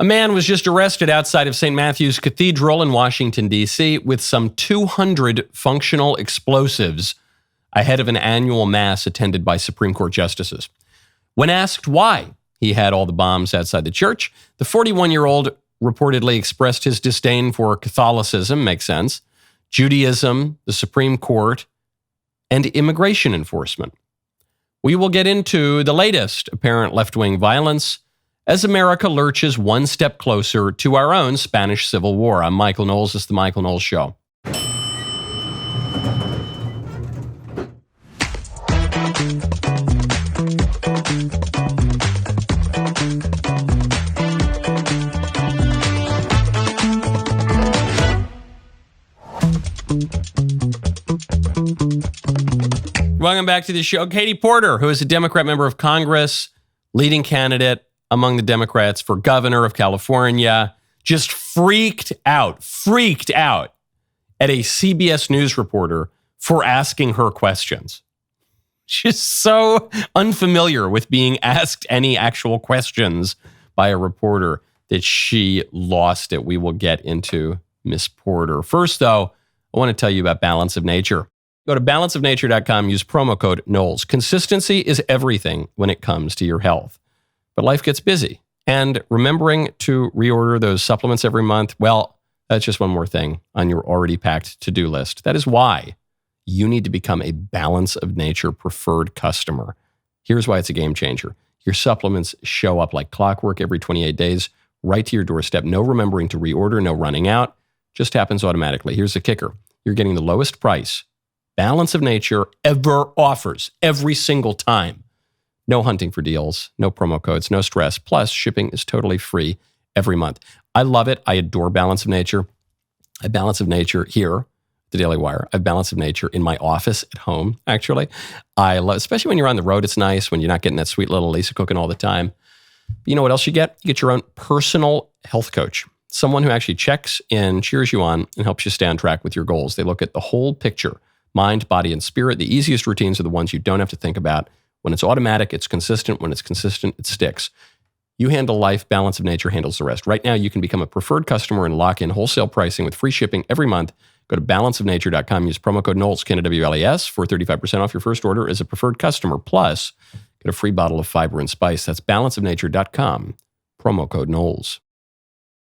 A man was just arrested outside of St. Matthew's Cathedral in Washington, D.C. with some 200 functional explosives ahead of an annual mass attended by Supreme Court justices. When asked why he had all the bombs outside the church, the 41-year-old reportedly expressed his disdain for Catholicism, makes sense, Judaism, the Supreme Court, and immigration enforcement. We will get into the latest apparent left-wing violence as America lurches one step closer to our own Spanish Civil War. I'm Michael Knowles. This is The Michael Knowles Show. Welcome back to the show. Katie Porter, who is a Democrat member of Congress, leading candidate among the Democrats for governor of California, just freaked out at a CBS News reporter for asking her questions. She's so unfamiliar with being asked any actual questions by a reporter that she lost it. We will get into Miss Porter. First, though, I want to tell you about Balance of Nature. Go to balanceofnature.com, use promo code Knowles. Consistency is everything when it comes to your health. But life gets busy. And remembering to reorder those supplements every month, well, that's just one more thing on your already packed to-do list. That is why you need to become a Balance of Nature preferred customer. Here's why it's a game changer. Your supplements show up like clockwork every 28 days, right to your doorstep. No remembering to reorder, no running out. Just happens automatically. Here's the kicker. You're getting the lowest price Balance of Nature ever offers every single time. No hunting for deals, no promo codes, no stress. Plus, shipping is totally free every month. I love it. I adore Balance of Nature. I have Balance of Nature here, the DailyWire. I have Balance of Nature in my office at home, actually. I love, especially when you're on the road, it's nice when you're not getting that sweet little Lisa cooking all the time. You know what else you get? You get your own personal health coach. Someone who actually checks in, cheers you on, and helps you stay on track with your goals. They look at the whole picture, mind, body, and spirit. The easiest routines are the ones you don't have to think about. When it's automatic, it's consistent. When it's consistent, it sticks. You handle life, Balance of Nature handles the rest. Right now, you can become a preferred customer and lock in wholesale pricing with free shipping every month. Go to balanceofnature.com, use promo code Knowles, KNWLES, for 35% off your first order as a preferred customer. Plus, get a free bottle of fiber and spice. That's balanceofnature.com, promo code Knowles.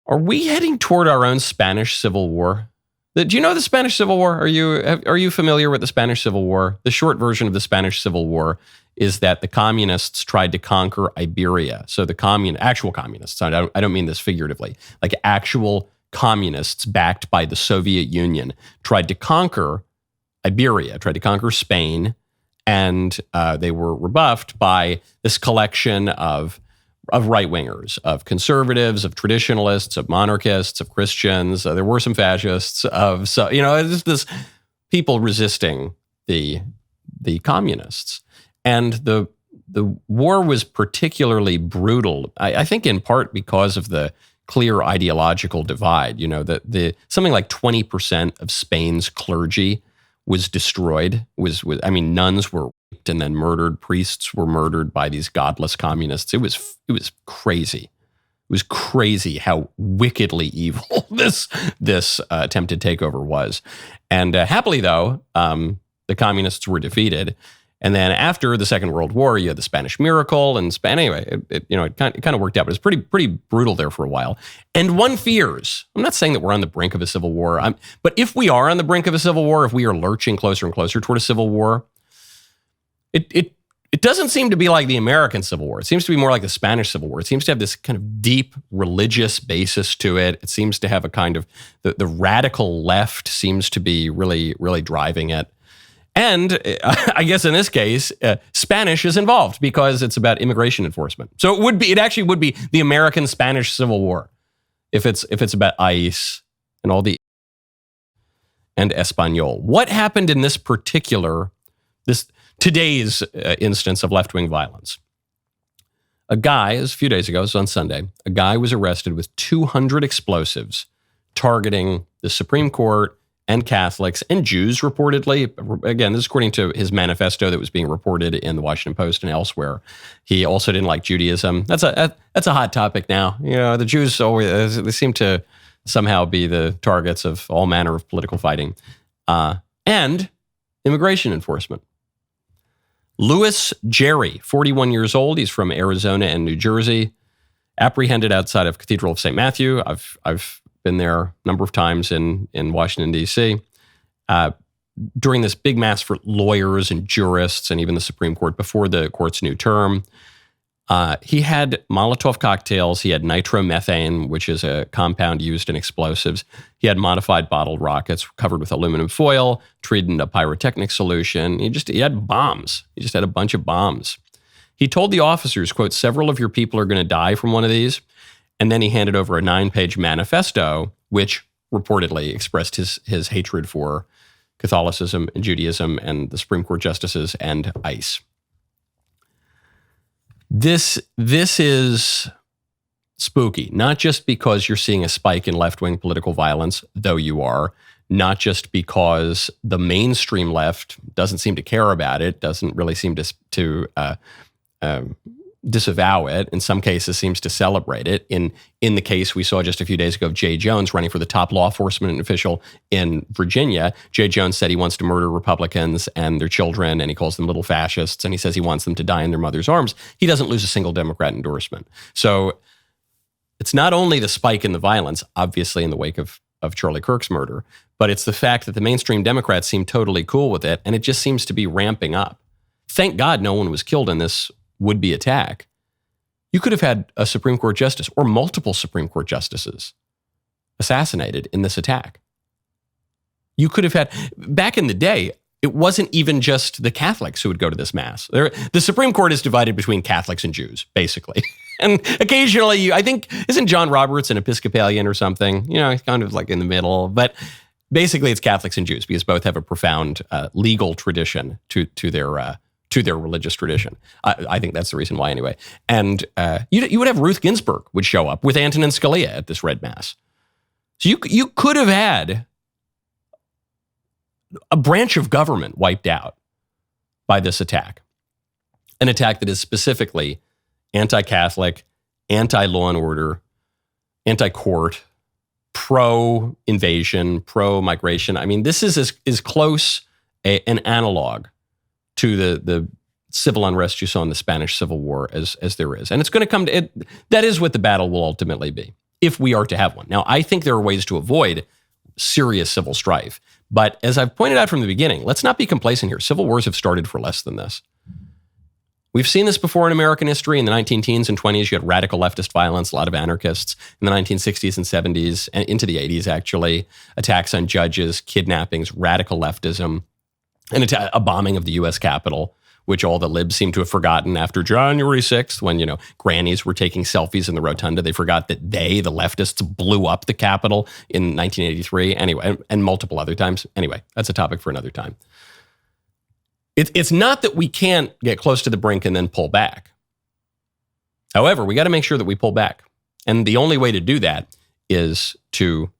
Are we heading toward our own Spanish Civil War? Do you know the Spanish Civil War? Are you familiar with the Spanish Civil War? The short version of the Spanish Civil War is that the communists tried to conquer Iberia. So the actual communists, I don't mean this figuratively, like actual communists backed by the Soviet Union tried to conquer Iberia, tried to conquer Spain, and they were rebuffed by this collection of right-wingers, of conservatives, of traditionalists, of monarchists, of Christians. There were some fascists, it's this people resisting the communists. And the war was particularly brutal, I think in part because of the clear ideological divide. You know, the something like 20% of Spain's clergy was destroyed. Nuns were raped and then murdered. Priests were murdered by these godless communists. It was crazy. It was crazy how wickedly evil this attempted takeover was. And happily, though, the communists were defeated. And then after the Second World War, you had the Spanish Miracle, and it kind of worked out, but it's pretty brutal there for a while. And one fears, I'm not saying that we're on the brink of a civil war, but if we are on the brink of a civil war, if we are lurching closer and closer toward a civil war, it doesn't seem to be like the American Civil War. It seems to be more like the Spanish Civil War. It seems to have this kind of deep religious basis to it. It seems to have a kind of, the radical left seems to be really, really driving it. And I guess in this case, Spanish is involved because it's about immigration enforcement. So it actually would be the American Spanish Civil War if it's about ICE and all the and Espanol. What happened in this today's instance of left-wing violence? A guy, it was a few days ago, it was on Sunday, a guy was arrested with 200 explosives targeting the Supreme Court and Catholics and Jews, reportedly. Again, this is according to his manifesto that was being reported in the Washington Post and elsewhere. He also didn't like Judaism. That's a hot topic now. The Jews always they seem to somehow be the targets of all manner of political fighting, and immigration enforcement. Louis Jerry, 41 years old. He's from Arizona and New Jersey. Apprehended outside of Cathedral of St. Matthew. I've been there a number of times in Washington, D.C. During this big mass for lawyers and jurists and even the Supreme Court before the court's new term. He had Molotov cocktails. He had nitromethane, which is a compound used in explosives. He had modified bottled rockets covered with aluminum foil, treated in a pyrotechnic solution. He had bombs. He just had a bunch of bombs. He told the officers, quote, "Several of your people are going to die from one of these." And then he handed over a 9-page manifesto, which reportedly expressed his hatred for Catholicism and Judaism and the Supreme Court justices and ICE. This is spooky, not just because you're seeing a spike in left-wing political violence, though you are, not just because the mainstream left doesn't seem to care about it, doesn't really seem to disavow it, in some cases seems to celebrate it. In the case we saw just a few days ago of Jay Jones running for the top law enforcement official in Virginia, Jay Jones said he wants to murder Republicans and their children, and he calls them little fascists, and he says he wants them to die in their mother's arms. He doesn't lose a single Democrat endorsement. So it's not only the spike in the violence, obviously in the wake of Charlie Kirk's murder, but it's the fact that the mainstream Democrats seem totally cool with it, and it just seems to be ramping up. Thank God no one was killed in this would-be attack. You could have had a Supreme Court justice or multiple Supreme Court justices assassinated in this attack. You could have had, back in the day, it wasn't even just the Catholics who would go to this mass. The Supreme Court is divided between Catholics and Jews, basically. And occasionally, I think, isn't John Roberts an Episcopalian or something? He's kind of like in the middle. But basically, it's Catholics and Jews because both have a profound legal tradition to their religious tradition. I think that's the reason why anyway. And you would have Ruth Ginsburg would show up with Antonin Scalia at this Red Mass. So you could have had a branch of government wiped out by this attack. An attack that is specifically anti-Catholic, anti-law and order, anti-court, pro-invasion, pro-migration. I mean, this is as close an analog to the civil unrest you saw in the Spanish Civil War as there is. And it's going to come to it. That is what the battle will ultimately be, if we are to have one. Now, I think there are ways to avoid serious civil strife. But as I've pointed out from the beginning, let's not be complacent here. Civil wars have started for less than this. We've seen this before in American history. In the 19-teens and 20s, you had radical leftist violence, a lot of anarchists. In the 1960s and 70s, and into the 80s, actually, attacks on judges, kidnappings, radical leftism, and a bombing of the U.S. Capitol, which all the libs seem to have forgotten after January 6th, when, grannies were taking selfies in the rotunda. They forgot that the leftists, blew up the Capitol in 1983. Anyway, and multiple other times. Anyway, that's a topic for another time. It's not that we can't get close to the brink and then pull back. However, we got to make sure that we pull back. And the only way to do that is to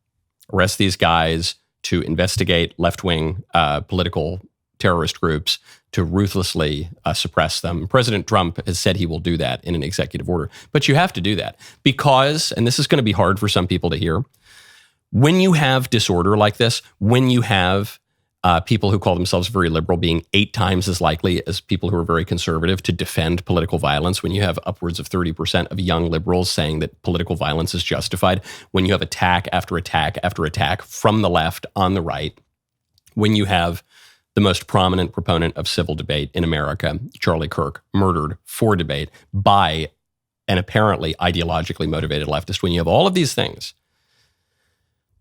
arrest these guys, to investigate left-wing political terrorist groups, to ruthlessly suppress them. President Trump has said he will do that in an executive order. But you have to do that because, and this is going to be hard for some people to hear, when you have disorder like this, when you have people who call themselves very liberal being 8 times as likely as people who are very conservative to defend political violence, when you have upwards of 30% of young liberals saying that political violence is justified, when you have attack after attack after attack from the left on the right, when you have the most prominent proponent of civil debate in America, Charlie Kirk, murdered for debate by an apparently ideologically motivated leftist, when you have all of these things,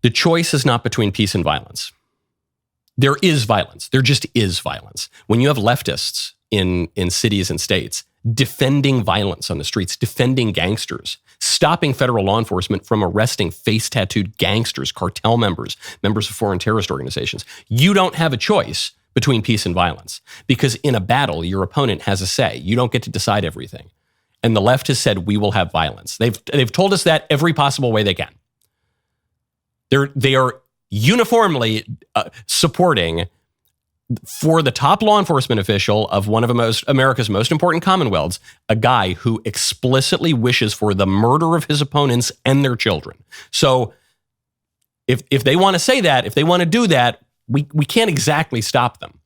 the choice is not between peace and violence. There is violence. There just is violence. When you have leftists in cities and states defending violence on the streets, defending gangsters, stopping federal law enforcement from arresting face-tattooed gangsters, cartel members, members of foreign terrorist organizations, you don't have a choice between peace and violence. Because in a battle, your opponent has a say. You don't get to decide everything. And the left has said, we will have violence. They've told us that every possible way they can. They are uniformly supporting for the top law enforcement official of one of America's most important commonwealths, a guy who explicitly wishes for the murder of his opponents and their children. So if they want to say that, if they want to do that, we can't exactly stop them.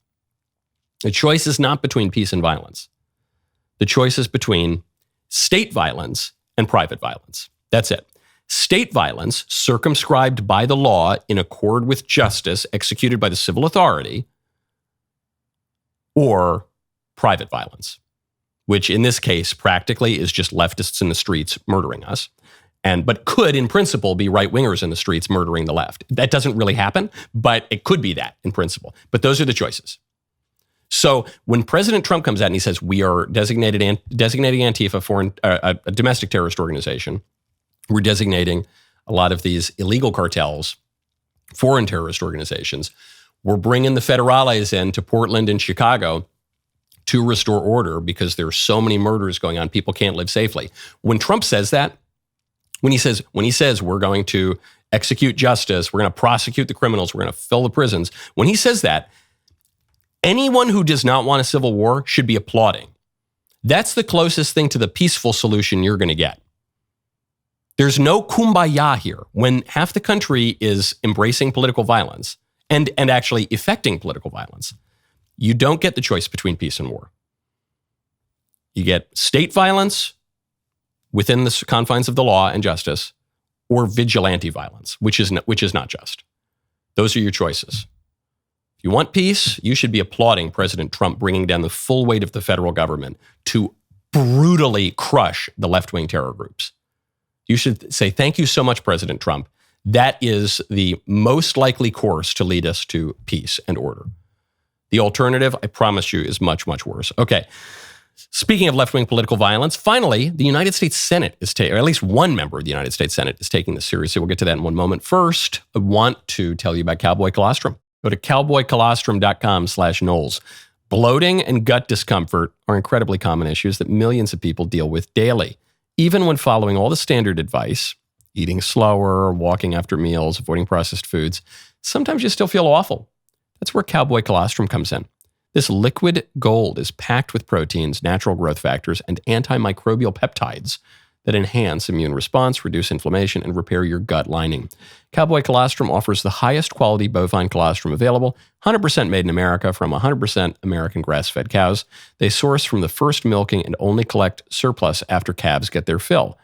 The choice is not between peace and violence. The choice is between state violence and private violence. That's it. State violence, circumscribed by the law in accord with justice, executed by the civil authority, or private violence, which in this case practically is just leftists in the streets murdering us, but could in principle be right-wingers in the streets murdering the left. That doesn't really happen, but it could be that in principle. But those are the choices. So when President Trump comes out and he says we are designating Antifa a domestic terrorist organization, we're designating a lot of these illegal cartels foreign terrorist organizations, we're bringing the federales in to Portland and Chicago to restore order because there are so many murders going on, people can't live safely. When Trump says that, when he says we're going to execute justice, we're going to prosecute the criminals, we're going to fill the prisons, when he says that, anyone who does not want a civil war should be applauding. That's the closest thing to the peaceful solution you're going to get. There's no kumbaya here. When half the country is embracing political violence and actually effecting political violence, you don't get the choice between peace and war. You get state violence within the confines of the law and justice, or vigilante violence, which is not just. Those are your choices. If you want peace, you should be applauding President Trump bringing down the full weight of the federal government to brutally crush the left-wing terror groups. You should say, thank you so much, President Trump. That is the most likely course to lead us to peace and order. The alternative, I promise you, is much, much worse. Okay. Speaking of left-wing political violence, finally, the United States Senate is or at least one member of the United States Senate is taking this seriously. We'll get to that in one moment. First, I want to tell you about cowboy colostrum. Go to cowboycolostrum.com/Knowles. Bloating and gut discomfort are incredibly common issues that millions of people deal with daily. Even when following all the standard advice, eating slower, walking after meals, avoiding processed foods, sometimes you still feel awful. That's where cowboy colostrum comes in. This liquid gold is packed with proteins, natural growth factors, and antimicrobial peptides that enhance immune response, reduce inflammation, and repair your gut lining. Cowboy colostrum offers the highest quality bovine colostrum available, 100% made in America from 100% American grass-fed cows. They source from the first milking and only collect surplus after calves get their fill.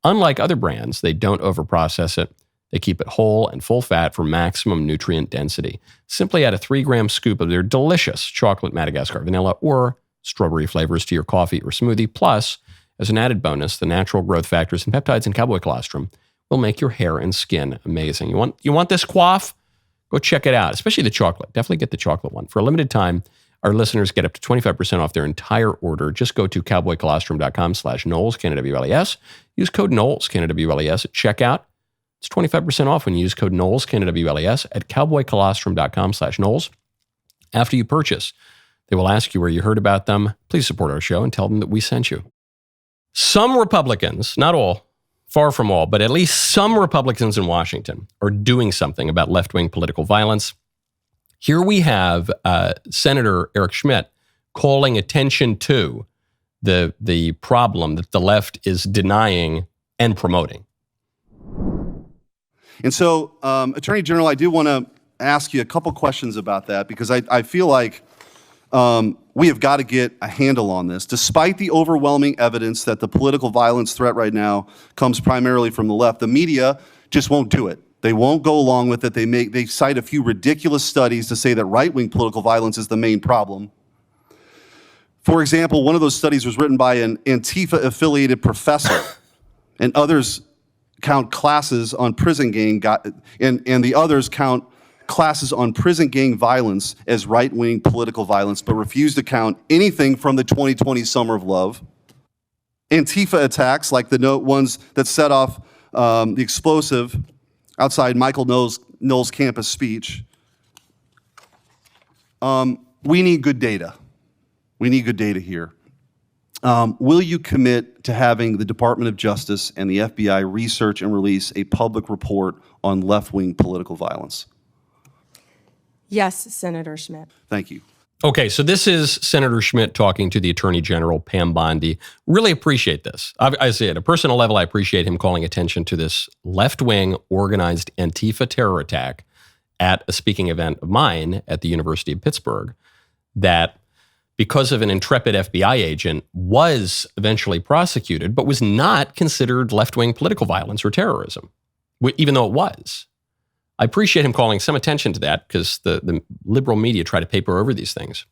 Unlike other brands, they don't overprocess it. They keep it whole and full fat for maximum nutrient density. Simply add a 3-gram scoop of their delicious chocolate Madagascar vanilla or strawberry flavors to your coffee or smoothie. Plus, as an added bonus, the natural growth factors and peptides in cowboy colostrum will make your hair and skin amazing. You want this quaff? Go check it out, especially the chocolate. Definitely get the chocolate one. For a limited time, our listeners get up to 25% off their entire order. Just go to cowboycolostrum.com/Knowles, KNWLES. Use code Knowles, KNWLES at checkout. It's 25% off when you use code Knowles, KNWLES at cowboycolostrum.com/Knowles. After you purchase, they will ask you where you heard about them. Please support our show and tell them that we sent you. Some Republicans, not all, far from all, but at least some Republicans in Washington are doing something about left-wing political violence. Here we have Senator Eric Schmitt calling attention to the problem that the left is denying and promoting. And so, Attorney General, I do want to ask you a couple questions about that because I feel like we have got to get a handle on this. Despite the overwhelming evidence that the political violence threat right now comes primarily from the left, the media just won't do it. They won't go along with it. They cite a few ridiculous studies to say that right-wing political violence is the main problem. For example, one of those studies was written by an Antifa-affiliated professor, and others count classes on prison gang, and the others count classes on prison gang violence as right-wing political violence, but refuse to count anything from the 2020 Summer of Love. Antifa attacks, like the ones that set off the explosive outside Michael Knowles' campus speech. We need good data. We need good data here. Will you commit to having the Department of Justice and the FBI research and release a public report on left-wing political violence? Yes, Senator Schmitt. Thank you. Okay, so this is Senator Schmitt talking to the Attorney General, Pam Bondi. Really appreciate this. I say at a personal level, I appreciate him calling attention to this left-wing organized Antifa terror attack at a speaking event of mine at the University of Pittsburgh that, because of an intrepid FBI agent, was eventually prosecuted, but was not considered left-wing political violence or terrorism, even though it was. I appreciate him calling some attention to that because the liberal media try to paper over these things.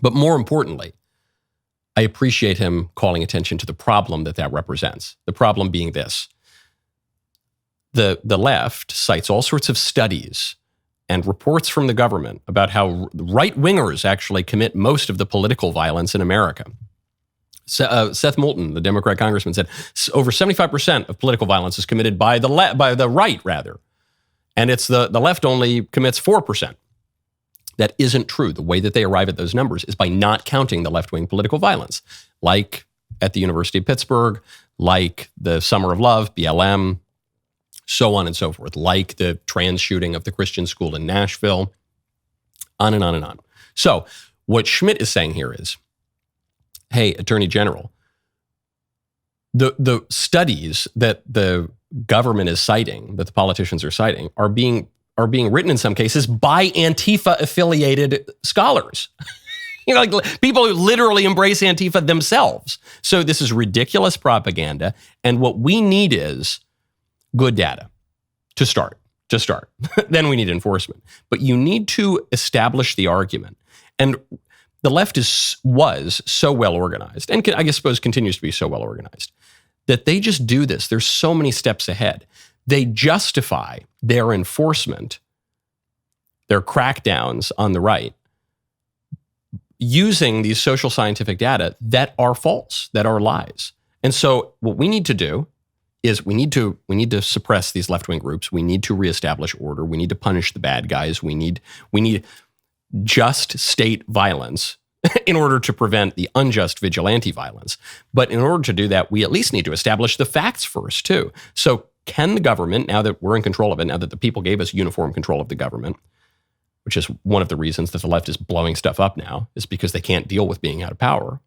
But more importantly, I appreciate him calling attention to the problem that represents. The problem being this. The left cites all sorts of studies and reports from the government about how right-wingers actually commit most of the political violence in America. Seth Moulton, the Democrat congressman, said over 75% of political violence is committed by the right, rather. And it's the left only commits 4%. That isn't true. The way that they arrive at those numbers is by not counting the left-wing political violence, like at the University of Pittsburgh, like the Summer of Love, BLM, so on and so forth, like the trans shooting of the Christian school in Nashville, on and on and on. So what Schmitt is saying here is, hey, Attorney General, the studies that the government is citing, that the politicians are citing, are being written in some cases by Antifa-affiliated scholars. Like people who literally embrace Antifa themselves. So this is ridiculous propaganda, and what we need is good data to start. Then we need enforcement. But you need to establish the argument. And the left was so well organized, and I suppose continues to be so well organized, that they just do this. There's so many steps ahead. They justify their enforcement, their crackdowns on the right, using these social scientific data that are false, that are lies. And so what we need to do is we need to suppress these left-wing groups. We need to reestablish order. We need to punish the bad guys. We need just state violence in order to prevent the unjust vigilante violence. But in order to do that, we at least need to establish the facts first, too. So can the government, now that we're in control of it, now that the people gave us uniform control of the government, which is one of the reasons that the left is blowing stuff up now, is because they can't deal with being out of power,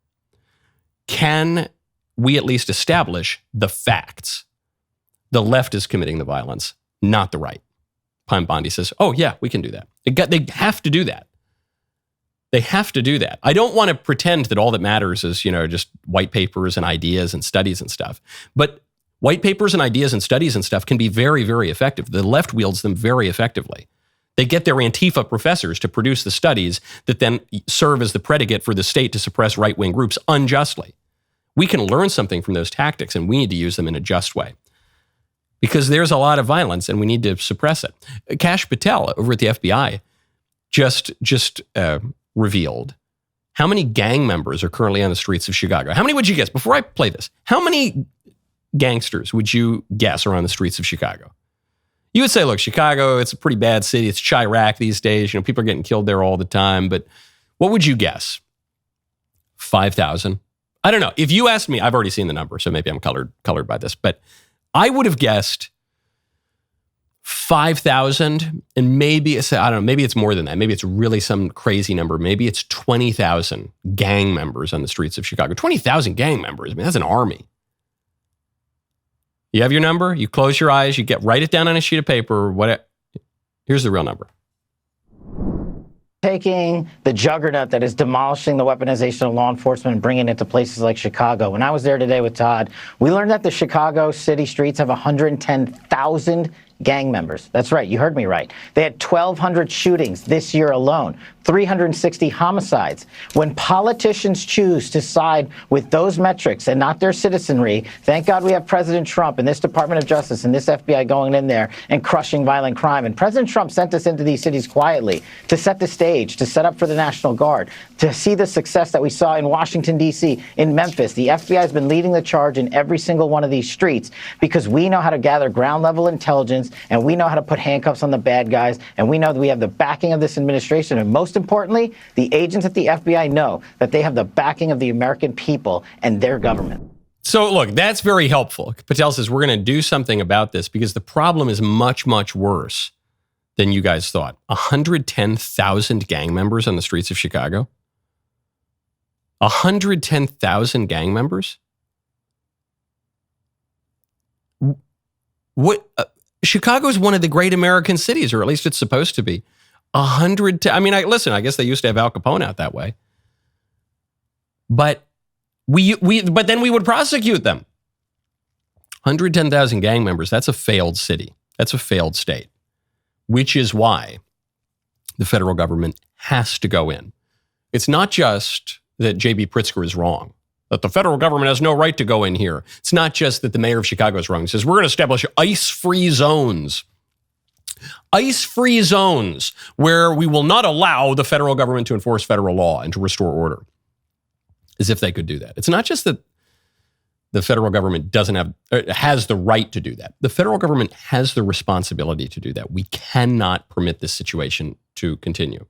can we at least establish the facts? The left is committing the violence, not the right. Pam Bondi says, oh, yeah, we can do that. They have to do that. They have to do that. I don't want to pretend that all that matters is, just white papers and ideas and studies and stuff. But white papers and ideas and studies and stuff can be very, very effective. The left wields them very effectively. They get their Antifa professors to produce the studies that then serve as the predicate for the state to suppress right-wing groups unjustly. We can learn something from those tactics, and we need to use them in a just way. Because there's a lot of violence, and we need to suppress it. Kash Patel over at the FBI just revealed how many gang members are currently on the streets of Chicago. How many would you guess? Before I play this, how many gangsters would you guess are on the streets of Chicago? You would say, look, Chicago, it's a pretty bad city. It's Chirac these days. People are getting killed there all the time. But what would you guess? 5,000? I don't know. If you asked me, I've already seen the number, so maybe I'm colored by this. But I would have guessed 5,000, and maybe it's more than that. Maybe it's really some crazy number. Maybe it's 20,000 gang members on the streets of Chicago. 20,000 gang members. I mean, that's an army. You have your number, you close your eyes, write it down on a sheet of paper. Here's the real number. Taking the juggernaut that is demolishing the weaponization of law enforcement and bringing it to places like Chicago. When I was there today with Todd, we learned that the Chicago city streets have 110,000 gang members. That's right. You heard me right. They had 1,200 shootings this year alone, 360 homicides. When politicians choose to side with those metrics and not their citizenry, thank God we have President Trump and this Department of Justice and this FBI going in there and crushing violent crime. And President Trump sent us into these cities quietly to set the stage, to set up for the National Guard, to see the success that we saw in Washington, D.C., in Memphis. The FBI has been leading the charge in every single one of these streets because we know how to gather ground-level intelligence, and we know how to put handcuffs on the bad guys, and we know that we have the backing of this administration. And most importantly, the agents at the FBI know that they have the backing of the American people and their government. So look, that's very helpful. Patel says we're going to do something about this because the problem is much, much worse than you guys thought. 110,000 gang members on the streets of Chicago. 110,000 gang members? What? Chicago is one of the great American cities, or at least it's supposed to be. Listen, I guess they used to have Al Capone out that way. But but then we would prosecute them. 110,000 gang members, that's a failed city. That's a failed state, which is why the federal government has to go in. It's not just that J.B. Pritzker is wrong, that the federal government has no right to go in here. It's not just that the mayor of Chicago is wrong. He says, we're going to establish ice-free zones. Ice-free zones where we will not allow the federal government to enforce federal law and to restore order. As if they could do that. It's not just that the federal government has the right to do that. The federal government has the responsibility to do that. We cannot permit this situation to continue.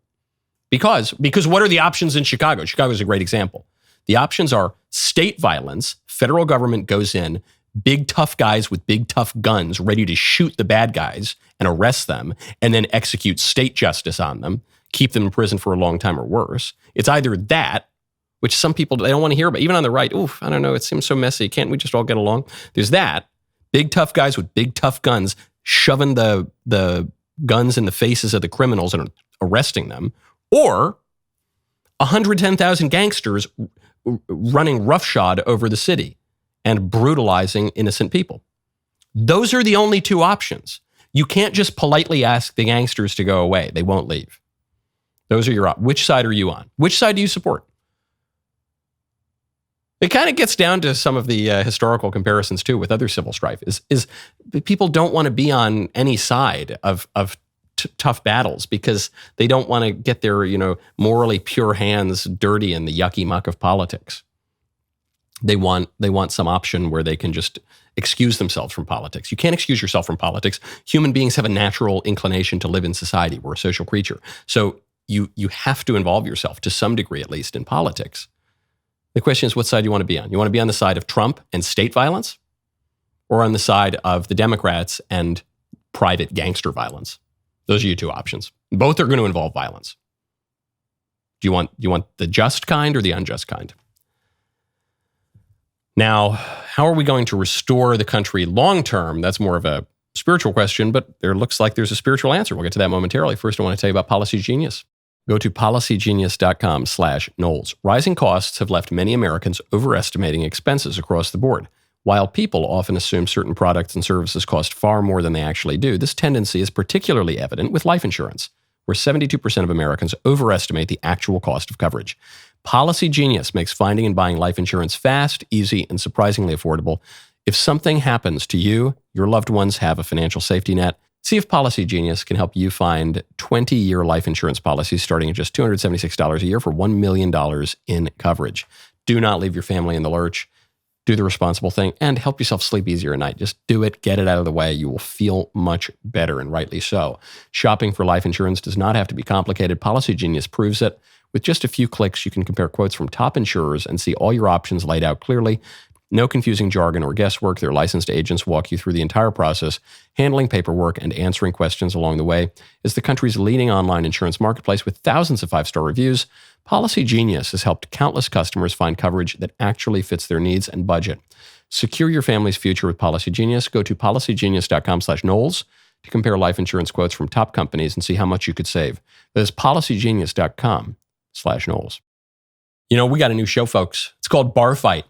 Because what are the options in Chicago? Chicago is a great example. The options are state violence, federal government goes in, big tough guys with big tough guns ready to shoot the bad guys and arrest them and then execute state justice on them, keep them in prison for a long time or worse. It's either that, which some people, they don't want to hear about, even on the right. Oof, I don't know, it seems so messy. Can't we just all get along? There's that, big tough guys with big tough guns shoving the guns in the faces of the criminals and arresting them, or 110,000 gangsters running roughshod over the city and brutalizing innocent people. Those are the only two options. You can't just politely ask the gangsters to go away. They won't leave. Those are your options. Which side are you on? Which side do you support? It kind of gets down to some of the historical comparisons too with other civil strife. Is people don't want to be on any side of tough battles because they don't want to get their morally pure hands dirty in the yucky muck of politics. They want some option where they can just excuse themselves from politics. You can't excuse yourself from politics. Human beings have a natural inclination to live in society. We're a social creature, so you have to involve yourself to some degree, at least, in politics. The question is, what side do you want to be on? You want to be on the side of Trump and state violence, or on the side of the Democrats and private gangster violence? Those are your two options. Both are going to involve violence. Do you want the just kind or the unjust kind? Now, how are we going to restore the country long term? That's more of a spiritual question, but there looks like there's a spiritual answer. We'll get to that momentarily. First, I want to tell you about Policy Genius. Go to policygenius.com/Knowles. Rising costs have left many Americans overestimating expenses across the board. While people often assume certain products and services cost far more than they actually do, this tendency is particularly evident with life insurance, where 72% of Americans overestimate the actual cost of coverage. Policy Genius makes finding and buying life insurance fast, easy, and surprisingly affordable. If something happens to you, your loved ones have a financial safety net. See if Policy Genius can help you find 20-year life insurance policies starting at just $276 a year for $1 million in coverage. Do not leave your family in the lurch. Do the responsible thing and help yourself sleep easier at night. Just do it. Get it out of the way. You will feel much better, and rightly so. Shopping for life insurance does not have to be complicated. Policy Genius proves it. With just a few clicks, you can compare quotes from top insurers and see all your options laid out clearly. No confusing jargon or guesswork. Their licensed agents walk you through the entire process, handling paperwork and answering questions along the way. As the country's leading online insurance marketplace with thousands of 5-star reviews, Policy Genius has helped countless customers find coverage that actually fits their needs and budget. Secure your family's future with Policy Genius. Go to policygenius.com/Knowles to compare life insurance quotes from top companies and see how much you could save. That is policygenius.com/Knowles. We got a new show, folks. It's called Bar Fight.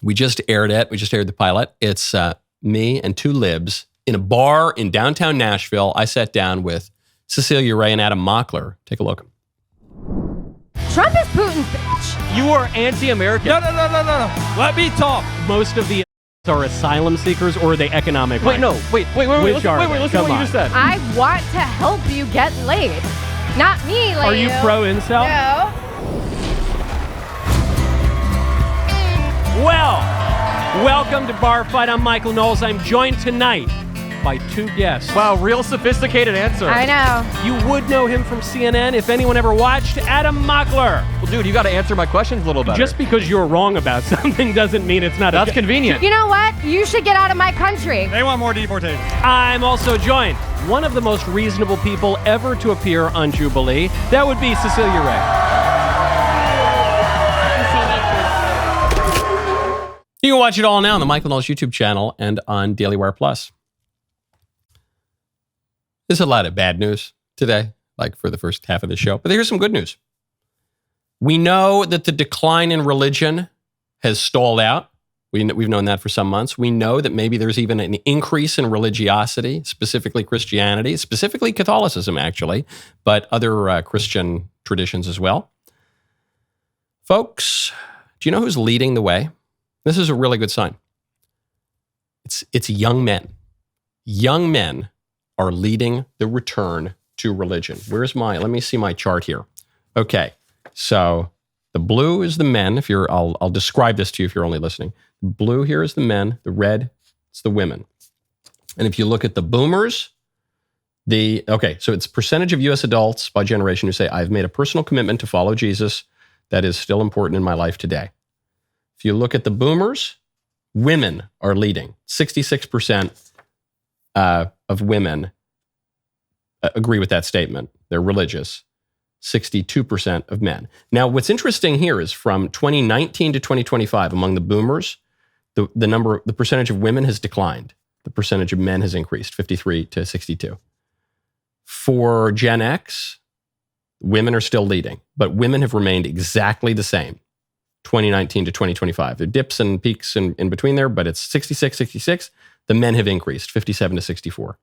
We just aired it. We just aired the pilot. It's me and two libs in a bar in downtown Nashville. I sat down with Cecilia Ray and Adam Mockler. Take a look. Trump is Putin's bitch. You are anti-American. No. Let me talk. Most of the are asylum seekers, or are they economic? Wait, no. Wait. Listen to what you just said. I want to help you get laid. Not me, like Are you pro-incel? No. Well, welcome to Bar Fight. I'm Michael Knowles. I'm joined tonight by 2 guests. Wow, real sophisticated answer. I know. You would know him from CNN if anyone ever watched Adam Mockler. Well, dude, you got to answer my questions a little better. Just because you're wrong about something doesn't mean it's not. That's convenient. You know what? You should get out of my country. They want more deportation. I'm also joined one of the most reasonable people ever to appear on Jubilee. That would be Cecilia Ray. You can watch it all now on the Michael Knowles YouTube channel and on DailyWire Plus. There's a lot of bad news today, like for the first half of the show, but here's some good news. We know that the decline in religion has stalled out. We've known that for some months. We know that maybe there's even an increase in religiosity, specifically Christianity, specifically Catholicism, actually, but other Christian traditions as well. Folks, do you know who's leading the way? This is a really good sign. It's young men. Young men are leading the return to religion. Let me see my chart here. Okay, so the blue is the men. I'll describe this to you if you're only listening. The blue here is the men. The red is the women. And if you look at the boomers, so it's percentage of U.S. adults by generation who say, I've made a personal commitment to follow Jesus. That is still important in my life today. If you look at the boomers, women are leading. 66% of women agree with that statement. They're religious. 62% of men. Now, what's interesting here is from 2019 to 2025, among the boomers, the percentage of women has declined. The percentage of men has increased, 53 to 62. For Gen X, women are still leading, but women have remained exactly the same. 2019 to 2025. There are dips and peaks in between there, but it's 66, 66. The men have increased, 57 to 64.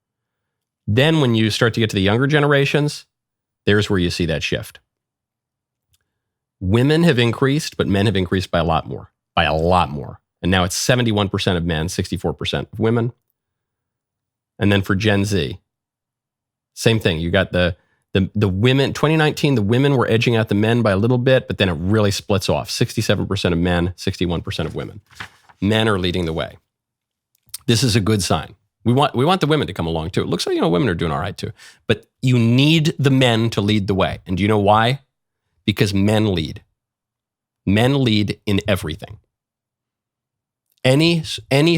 Then when you start to get to the younger generations, there's where you see that shift. Women have increased, but men have increased by a lot more. And now it's 71% of men, 64% of women. And then for Gen Z, same thing. You got the women, 2019, the women were edging out the men by a little bit, but then it really splits off. 67% of men, 61% of women. Men are leading the way. This is a good sign. We want the women to come along too. It looks like, women are doing all right too. But you need the men to lead the way. And do you know why? Because men lead. Men lead in everything. Any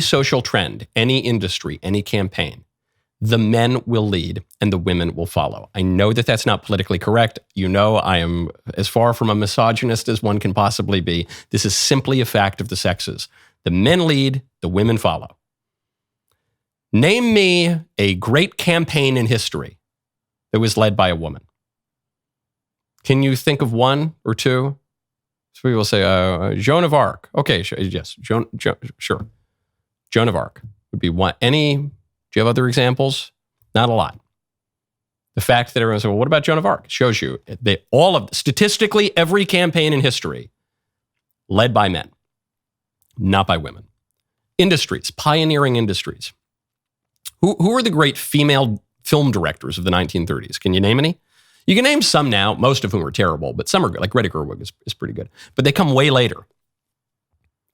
social trend, any industry, any campaign, the men will lead and the women will follow. I know that that's not politically correct. I am as far from a misogynist as one can possibly be. This is simply a fact of the sexes. The men lead, the women follow. Name me a great campaign in history that was led by a woman. Can you think of one or two? So people say, Joan of Arc. Okay, yes, sure. Joan of Arc would be one. Do you have other examples? Not a lot. The fact that everyone says, well, what about Joan of Arc? It shows you statistically, every campaign in history led by men, not by women. Industries, pioneering industries. Who are the great female film directors of the 1930s? Can you name any? You can name some now, most of whom are terrible, but some are good. Like Greta Gerwig is pretty good. But they come way later.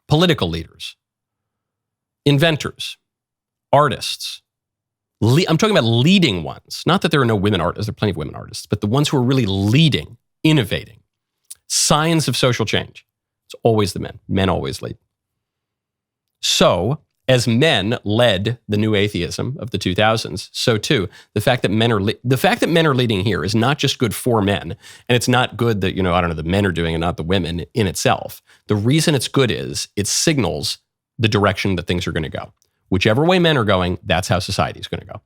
Political leaders, inventors, artists. I'm talking about leading ones. Not that there are no women artists. There are plenty of women artists. But the ones who are really leading, innovating, signs of social change. It's always the men. Men always lead. So, as men led the new atheism of the 2000s, so too, the fact that men are leading here is not just good for men. And it's not good that, the men are doing and not the women in itself. The reason it's good is it signals the direction that things are going to go. Whichever way men are going, that's how society is going to go.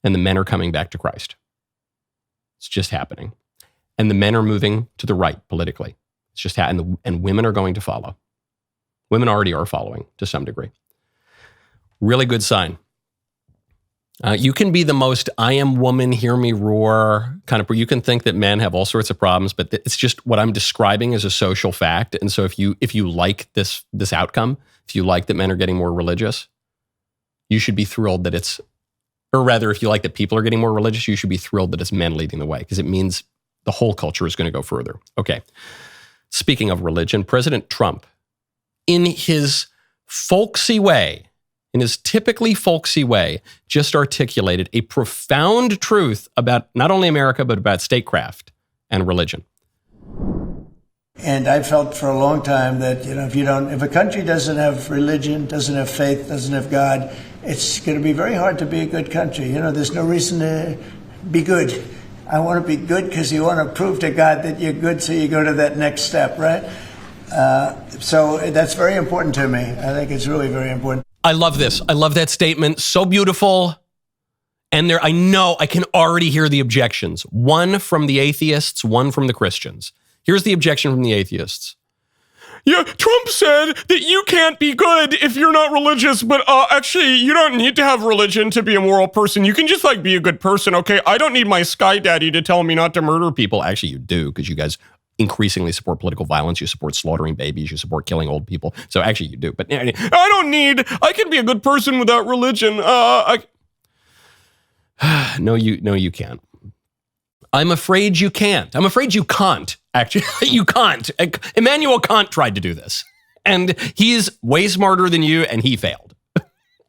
And the men are coming back to Christ. It's just happening. And the men are moving to the right politically. It's just happening. And women are going to follow. Women already are following to some degree. Really good sign. You can be the most I am woman, hear me roar kind of, you can think that men have all sorts of problems, but it's just what I'm describing as a social fact. And so if you like this outcome, if you like that men are getting more religious, you should be thrilled that if you like that people are getting more religious, you should be thrilled that it's men leading the way because it means the whole culture is going to go further. Okay. Speaking of religion, President Trump, in his folksy way, in his typically folksy way, just articulated a profound truth about not only America, but about statecraft and religion. And I felt for a long time that, if a country doesn't have religion, doesn't have faith, doesn't have God, it's going to be very hard to be a good country. There's no reason to be good. I want to be good because you want to prove to God that you're good, so you go to that next step, right? So that's very important to me. I think it's really very important. I love this. I love that statement. So beautiful. And I know I can already hear the objections. One from the atheists, one from the Christians. Here's the objection from the atheists. Yeah, Trump said that you can't be good if you're not religious, but actually, you don't need to have religion to be a moral person. You can just be a good person, okay? I don't need my sky daddy to tell me not to murder people. Actually, you do, because you guys increasingly support political violence. You support slaughtering babies. You support killing old people. So actually, you do. But I can be a good person without religion. No, you can't. I'm afraid you can't. I'm afraid you can't, actually. You can't. Immanuel Kant tried to do this. And he's way smarter than you, and he failed.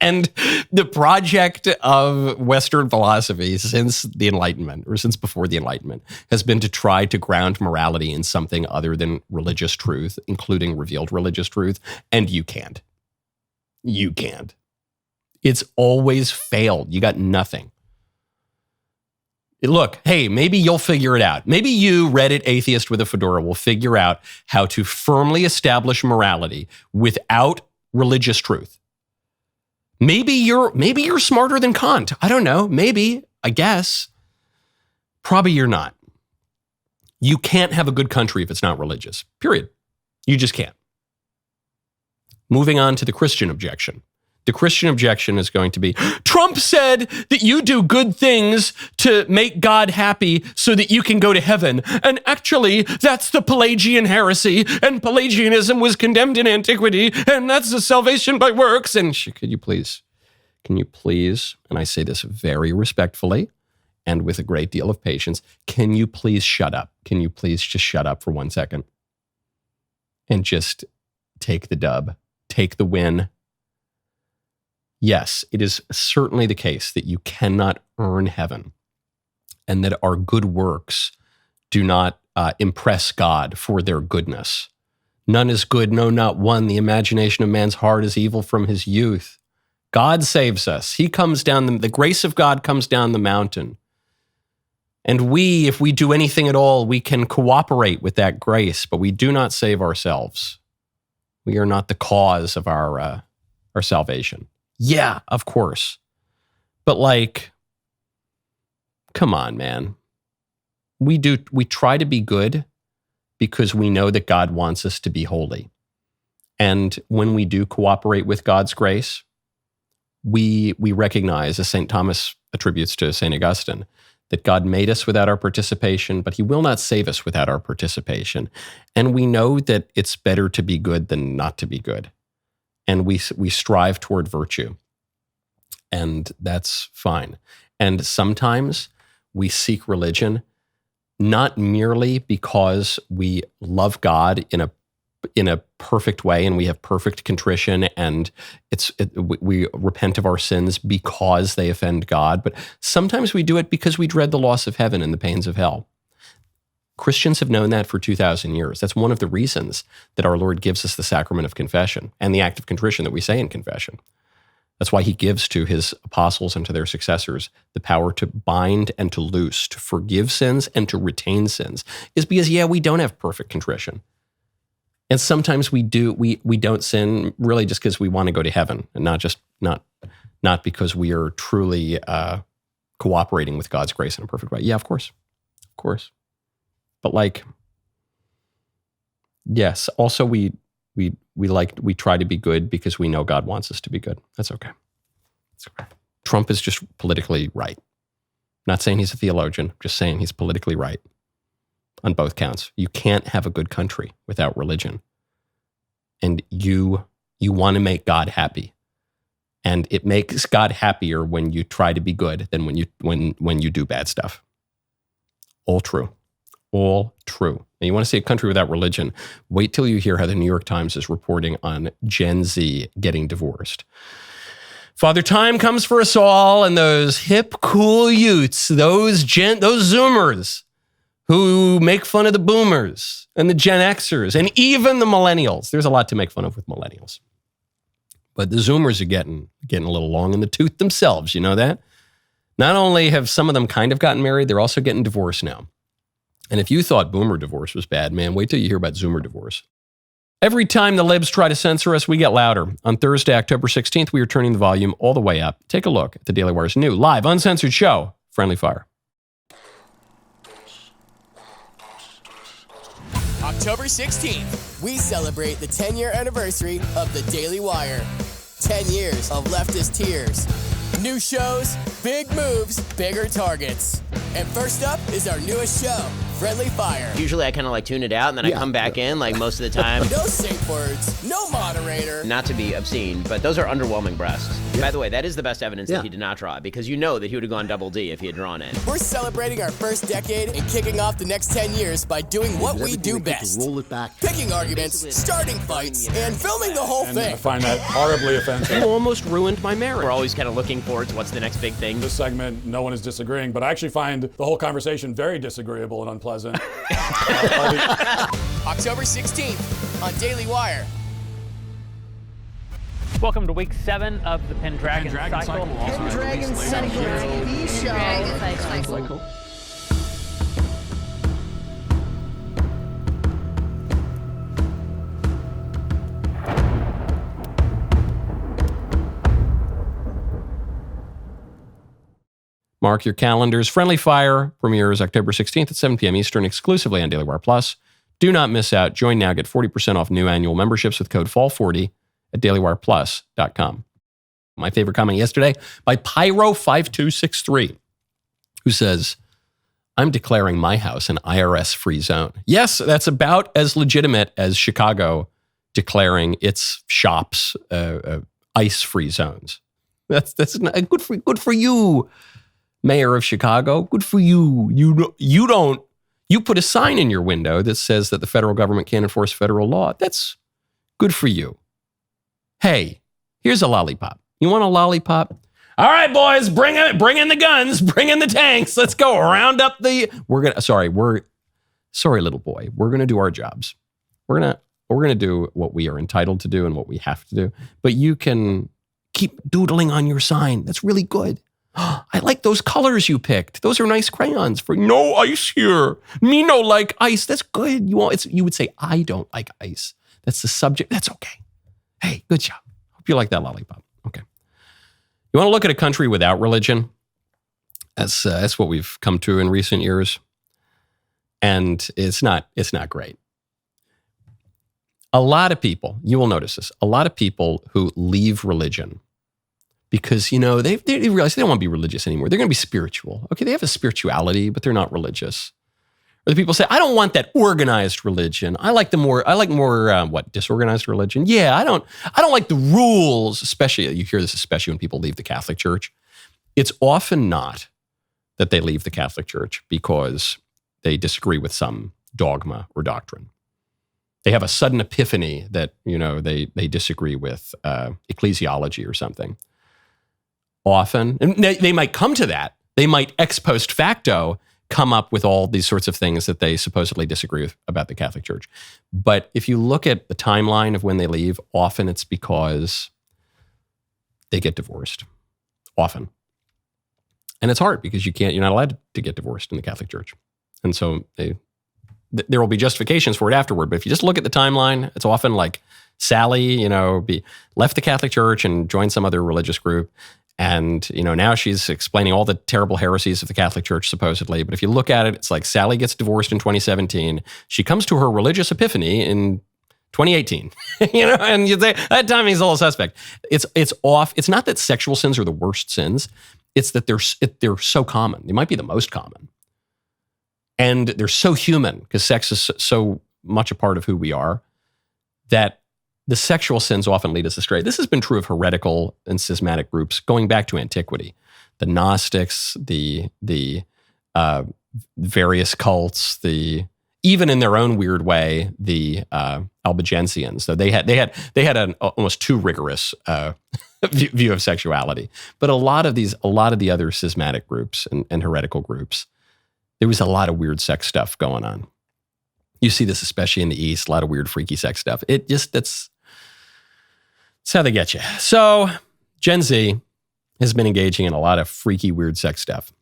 And the project of Western philosophy since the Enlightenment, or since before the Enlightenment, has been to try to ground morality in something other than religious truth, including revealed religious truth. And you can't. You can't. It's always failed. You got nothing. Look, hey, maybe you'll figure it out. Maybe you, Reddit atheist with a fedora, will figure out how to firmly establish morality without religious truth. Maybe you're smarter than Kant. I don't know. Maybe, I guess. Probably you're not. You can't have a good country if it's not religious. Period. You just can't. Moving on to the Christian objection. The Christian objection is going to be, Trump said that you do good things to make God happy so that you can go to heaven. And actually, that's the Pelagian heresy. And Pelagianism was condemned in antiquity. And that's the salvation by works. And can you please, and I say this very respectfully and with a great deal of patience, can you please shut up? Can you please just shut up for 1 second? And just take the dub, take the win. Yes, it is certainly the case that you cannot earn heaven and that our good works do not impress God for their goodness. None is good, no, not one. The imagination of man's heart is evil from his youth. God saves us. He comes down, the grace of God comes down the mountain. And we, if we do anything at all, we can cooperate with that grace, but we do not save ourselves. We are not the cause of our salvation. Yeah, of course. But come on, man. We try to be good because we know that God wants us to be holy. And when we do cooperate with God's grace, we recognize, as St. Thomas attributes to St. Augustine, that God made us without our participation, but he will not save us without our participation. And we know that it's better to be good than not to be good. And we strive toward virtue. And that's fine. And sometimes we seek religion not merely because we love God in a perfect way and we have perfect contrition and we repent of our sins because they offend God, but sometimes we do it because we dread the loss of heaven and the pains of hell. Christians have known that for 2,000 years. That's one of the reasons that our Lord gives us the sacrament of confession and the act of contrition that we say in confession. That's why he gives to his apostles and to their successors the power to bind and to loose, to forgive sins and to retain sins, is because, we don't have perfect contrition. And sometimes we don't sin really just because we want to go to heaven and not because we are truly cooperating with God's grace in a perfect way. Yeah, of course. But yes, also we try to be good because we know God wants us to be good. That's okay. Trump is just politically right. Not saying he's a theologian, just saying he's politically right on both counts. You can't have a good country without religion. And you want to make God happy. And it makes God happier when you try to be good than when you do bad stuff. All true. All true. And you want to see a country without religion, wait till you hear how the New York Times is reporting on Gen Z getting divorced. Father Time comes for us all, and those hip, cool youths, those Zoomers who make fun of the boomers and the Gen Xers and even the millennials. There's a lot to make fun of with millennials. But the Zoomers are getting a little long in the tooth themselves. You know that? Not only have some of them kind of gotten married, they're also getting divorced now. And if you thought boomer divorce was bad, man, wait till you hear about Zoomer divorce. Every time the libs try to censor us, we get louder. On Thursday, October 16th, we are turning the volume all the way up. Take a look at the Daily Wire's new, live, uncensored show, Friendly Fire. October 16th, we celebrate the 10-year anniversary of the Daily Wire. 10 years of leftist tears. New shows, big moves, bigger targets. And first up is our newest show, Friendly Fire. Usually I kind of like tune it out and then I come back in like most of the time. No safe words, no moderator. Not to be obscene, but those are underwhelming breasts. By the way, that is the best evidence that he did not draw, because you know that he would have gone double D if he had drawn it. We're celebrating our first decade and kicking off the next 10 years by doing what we do best. Roll it back. Picking arguments, starting fights, and filming the whole thing. I find that horribly offensive. You almost ruined my marriage. We're always kind of looking forward to what's the next big thing. This segment, no one is disagreeing, but I actually find the whole conversation very disagreeable and unpleasant. October 16th on Daily Wire. Welcome to week 7 of the Pendragon Cycle. Pendragon Cycle TV show. Mark your calendars. Friendly Fire premieres October 16th at 7 p.m. Eastern, exclusively on Daily Wire Plus. Do not miss out. Join now. Get 40% off new annual memberships with code FALL40 at dailywireplus.com. My favorite comment yesterday by Pyro5263, who says, I'm declaring my house an IRS-free zone. Yes, that's about as legitimate as Chicago declaring its shops ICE-free zones. That's not, good for you, Mayor of Chicago. Good for you. You put a sign in your window that says that the federal government can't enforce federal law. That's good for you. Hey, here's a lollipop. You want a lollipop? All right, boys, bring in the guns, bring in the tanks. Let's go round up the. Sorry, little boy. We're gonna do our jobs. We're gonna do what we are entitled to do and what we have to do. But you can keep doodling on your sign. That's really good. I like those colors you picked. Those are nice crayons for no ice here. Me no like ice. That's good. You would say, I don't like ice. That's the subject. That's okay. Hey, good job. Hope you like that lollipop. Okay. You want to look at a country without religion? That's what we've come to in recent years. And it's not great. A lot of people, you will notice this, a lot of people who leave religion because, they realize they don't want to be religious anymore. They're going to be spiritual. Okay, they have a spirituality, but they're not religious. Or the people say, I don't want that organized religion. I like more disorganized religion? Yeah, I don't like the rules, especially, you hear this especially when people leave the Catholic Church. It's often not that they leave the Catholic Church because they disagree with some dogma or doctrine. They have a sudden epiphany that, they disagree with ecclesiology or something. Often, and they might come to that. They might ex post facto come up with all these sorts of things that they supposedly disagree with about the Catholic Church. But if you look at the timeline of when they leave, often it's because they get divorced. Often. And it's hard because you're not allowed to get divorced in the Catholic Church. And so there will be justifications for it afterward. But if you just look at the timeline, it's often like Sally, left the Catholic Church and joined some other religious group. And, now she's explaining all the terrible heresies of the Catholic Church, supposedly. But if you look at it, it's like Sally gets divorced in 2017. She comes to her religious epiphany in 2018, and you say, that timing's a little suspect. It's off. It's not that sexual sins are the worst sins. It's that they're so common. They might be the most common. And they're so human because sex is so much a part of who we are that the sexual sins often lead us astray. This has been true of heretical and schismatic groups going back to antiquity. The Gnostics, the various cults, even in their own weird way, the Albigensians. So they had an almost too rigorous view of sexuality. But a lot of the other schismatic groups and heretical groups, there was a lot of weird sex stuff going on. You see this especially in the East, a lot of weird, freaky sex stuff. That's how they get you. So Gen Z has been engaging in a lot of freaky, weird sex stuff.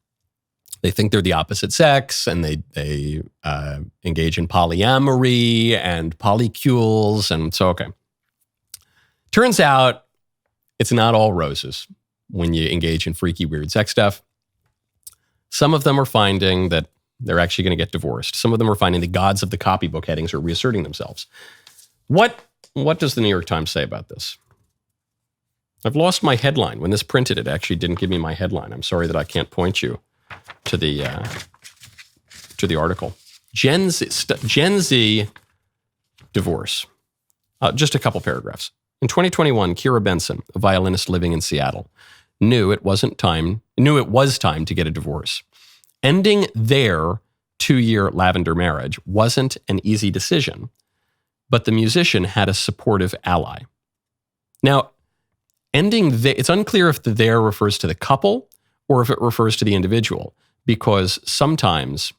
They think they're the opposite sex, and they engage in polyamory and polycules, and so, okay. Turns out it's not all roses when you engage in freaky, weird sex stuff. Some of them are finding that they're actually going to get divorced. Some of them are finding the gods of the copybook headings are reasserting themselves. What does the New York Times say about this? I've lost my headline. When this printed, it actually didn't give me my headline. I'm sorry that I can't point you to the article. Gen Z divorce. Just a couple paragraphs. In 2021, Kira Benson, a violinist living in Seattle, knew it was time to get a divorce. Ending their 2-year lavender marriage wasn't an easy decision, but the musician had a supportive ally. Now, it's unclear if the there refers to the couple or if it refers to the individual, because sometimes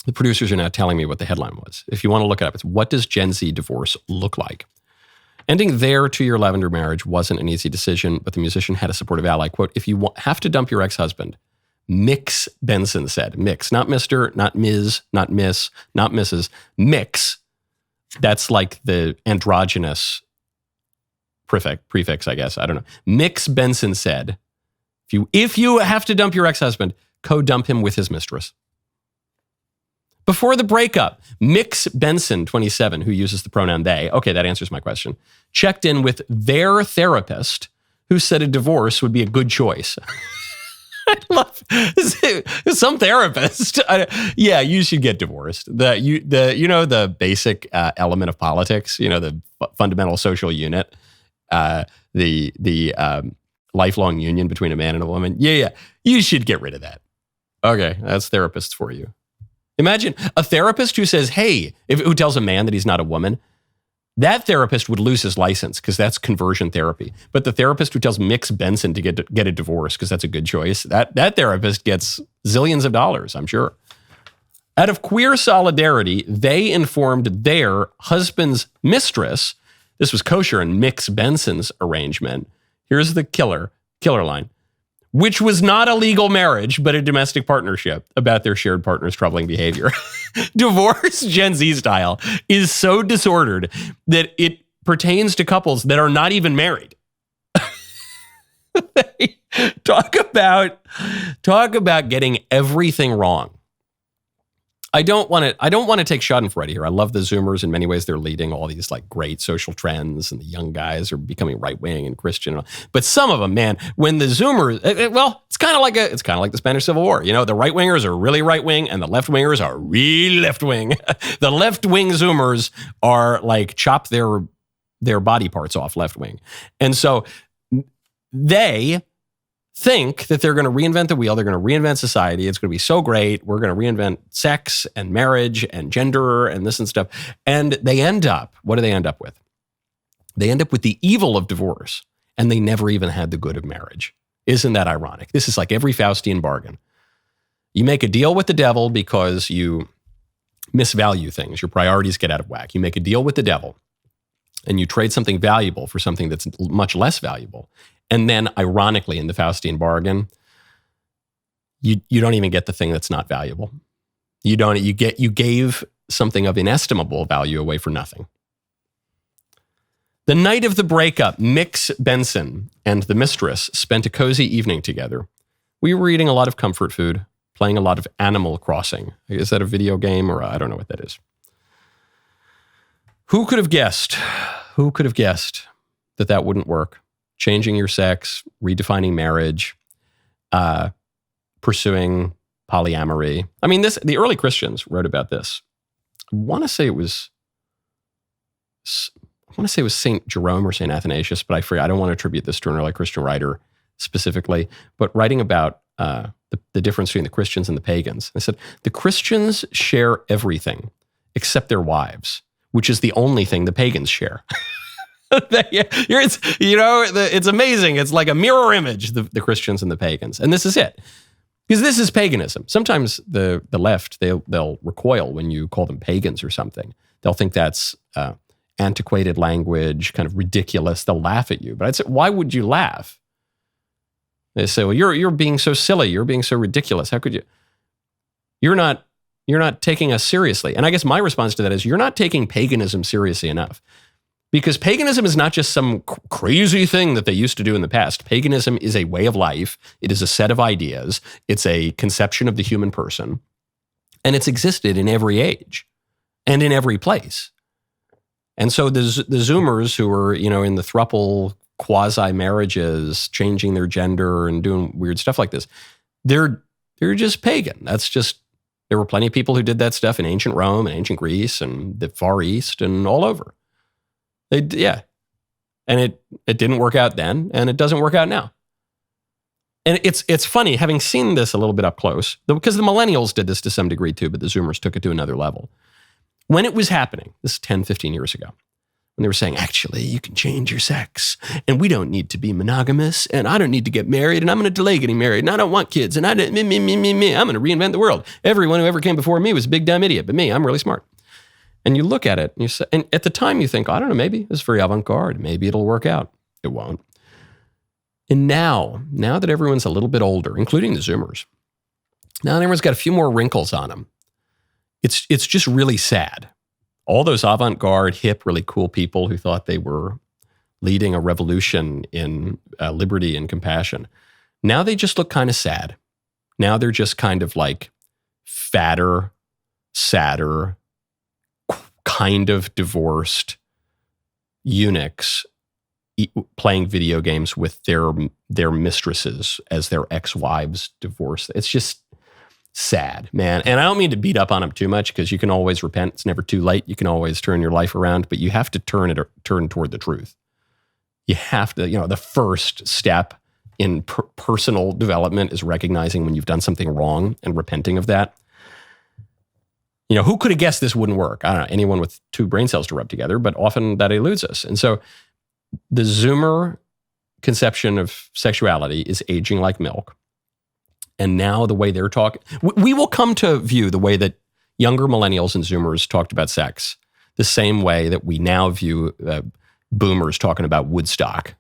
the producers are now telling me what the headline was. If you want to look it up, it's what does Gen Z divorce look like? Ending their 2-year lavender marriage wasn't an easy decision, but the musician had a supportive ally. Quote, if you have to dump your ex-husband, Mix Benson said. Mix, not Mr., not Ms., not Miss, not Mrs., Mix. That's like the androgynous prefix, I guess. I don't know. Mix Benson said, if you have to dump your ex-husband, co-dump him with his mistress. Before the breakup, Mix Benson, 27, who uses the pronoun they, okay, that answers my question, checked in with their therapist, who said a divorce would be a good choice. I love some therapist. Yeah, you should get divorced. The basic element of politics, the fundamental social unit, the lifelong union between a man and a woman. Yeah, you should get rid of that. Okay, that's therapists for you. Imagine a therapist who says, hey, who tells a man that he's not a woman, that therapist would lose his license because that's conversion therapy. But the therapist who tells Mix Benson to get a divorce because that's a good choice, that therapist gets zillions of dollars, I'm sure. Out of queer solidarity, they informed their husband's mistress, this was kosher in Mix Benson's arrangement. Here's the killer line. Which was not a legal marriage, but a domestic partnership about their shared partner's troubling behavior. Divorce, Gen Z style, is so disordered that it pertains to couples that are not even married. They talk about getting everything wrong. I don't want to take Schadenfreude here. I love the Zoomers. In many ways, they're leading all these like great social trends, and the young guys are becoming right wing and Christian. But some of them, man, when the Zoomers, it's kind of like the Spanish Civil War. The right wingers are really right wing, and the left wingers are really left wing. The left wing Zoomers are like chop their body parts off left wing, and so they think that they're going to reinvent the wheel. They're going to reinvent society. It's going to be so great. We're going to reinvent sex and marriage and gender and this and stuff. And they end up, what do they end up with? They end up with the evil of divorce, and they never even had the good of marriage. Isn't that ironic? This is like every Faustian bargain. You make a deal with the devil because you misvalue things. Your priorities get out of whack. You make a deal with the devil, and you trade something valuable for something that's much less valuable. And then, ironically, in the Faustian bargain, you don't even get the thing that's not valuable. You gave something of inestimable value away for nothing. The night of the breakup, Mix Benson and the mistress spent a cozy evening together. We were eating a lot of comfort food, playing a lot of Animal Crossing. Is that a video game, or I don't know what that is? Who could have guessed? Who could have guessed that wouldn't work? Changing your sex, redefining marriage, pursuing polyamory. I mean, the early Christians wrote about this. I want to say it was St. Jerome or St. Athanasius, but I forget. I don't want to attribute this to an early Christian writer specifically, but writing about the difference between the Christians and the pagans. They said, the Christians share everything except their wives, which is the only thing the pagans share. It's amazing. It's like a mirror image, the Christians and the pagans. And this is it. Because this is paganism. Sometimes the left, they'll recoil when you call them pagans or something. They'll think that's antiquated language, kind of ridiculous. They'll laugh at you. But I'd say, why would you laugh? They say, well, you're being so silly. You're being so ridiculous. How could you? You're not taking us seriously. And I guess my response to that is, you're not taking paganism seriously enough. Because paganism is not just some crazy thing that they used to do in the past. Paganism is a way of life. It is a set of ideas. It's a conception of the human person. And it's existed in every age and in every place. And so the Zoomers who are, in the throuple quasi-marriages, changing their gender and doing weird stuff like this, they're just pagan. There were plenty of people who did that stuff in ancient Rome and ancient Greece and the Far East and all over. And it didn't work out then, and it doesn't work out now. And it's funny, having seen this a little bit up close, because the millennials did this to some degree too, but the Zoomers took it to another level. When it was happening, this is 10, 15 years ago, when they were saying, actually, you can change your sex, and we don't need to be monogamous, and I don't need to get married, and I'm going to delay getting married, and I don't want kids, and I'm going to reinvent the world. Everyone who ever came before me was a big dumb idiot, but me, I'm really smart. And you look at it, and you say, and at the time you think, I don't know, maybe it's very avant-garde. Maybe it'll work out. It won't. And now that everyone's a little bit older, including the Zoomers, now that everyone's got a few more wrinkles on them, it's just really sad. All those avant-garde, hip, really cool people who thought they were leading a revolution in liberty and compassion, now they just look kind of sad. Now they're just kind of like fatter, sadder, kind of divorced eunuchs playing video games with their mistresses as their ex-wives divorce. It's just sad, man. And I don't mean to beat up on them too much, because you can always repent. It's never too late. You can always turn your life around, but you have to turn toward the truth. You have to, the first step in personal development is recognizing when you've done something wrong and repenting of that. Who could have guessed this wouldn't work? I don't know, anyone with two brain cells to rub together, but often that eludes us. And so the Zoomer conception of sexuality is aging like milk. And now the way they're talking, we will come to view the way that younger millennials and Zoomers talked about sex, the same way that we now view boomers talking about Woodstock.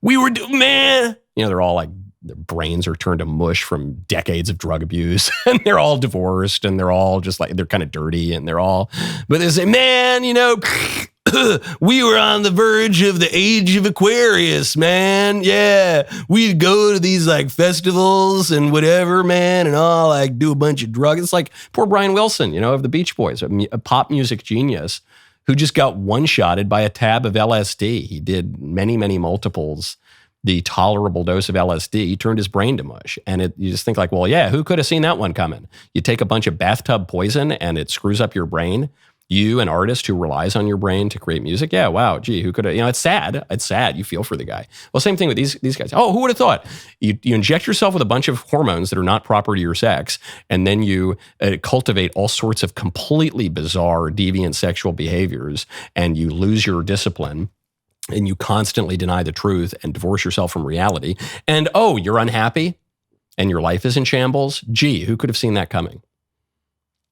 They're all like, their brains are turned to mush from decades of drug abuse, and they're all divorced, and they're all just like, they're kind of dirty, and but they say, man, we were on the verge of the age of Aquarius, man. Yeah, we'd go to these like festivals and whatever, man, and all like do a bunch of drugs. It's like poor Brian Wilson, of the Beach Boys, a pop music genius who just got one-shotted by a tab of LSD. He did many, many multiples the tolerable dose of LSD. He turned his brain to mush. And you just think like, well, yeah, who could have seen that one coming? You take a bunch of bathtub poison and it screws up your brain. You, an artist who relies on your brain to create music. Yeah, wow, gee, who could have, it's sad. It's sad. You feel for the guy. Well, same thing with these guys. Oh, who would have thought? You inject yourself with a bunch of hormones that are not proper to your sex, and then you cultivate all sorts of completely bizarre, deviant sexual behaviors, and you lose your discipline, and you constantly deny the truth and divorce yourself from reality. And oh, you're unhappy and your life is in shambles. Gee, who could have seen that coming?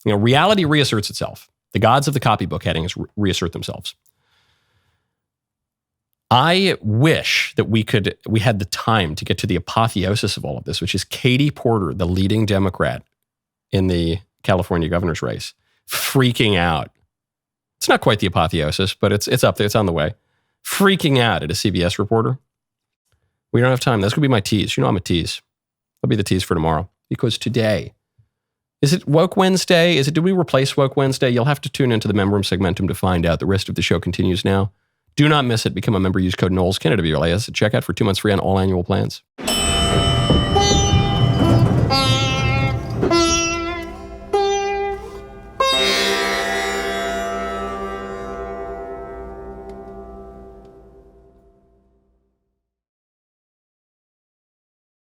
Reality reasserts itself. The gods of the copybook headings reassert themselves. I wish that we had the time to get to the apotheosis of all of this, which is Katie Porter, the leading Democrat in the California governor's race, freaking out. It's not quite the apotheosis, but it's up there. It's on the way. Freaking out at a CBS reporter. We don't have time. That's going to be my tease. I'm a tease. That'll be the tease for tomorrow. Because today, is it Woke Wednesday? Did we replace Woke Wednesday? You'll have to tune into the Membrum Segmentum to find out. The rest of the show continues now. Do not miss it. Become a member. Use code Knowles, Canada, BLAS at checkout for 2 months free on all annual plans.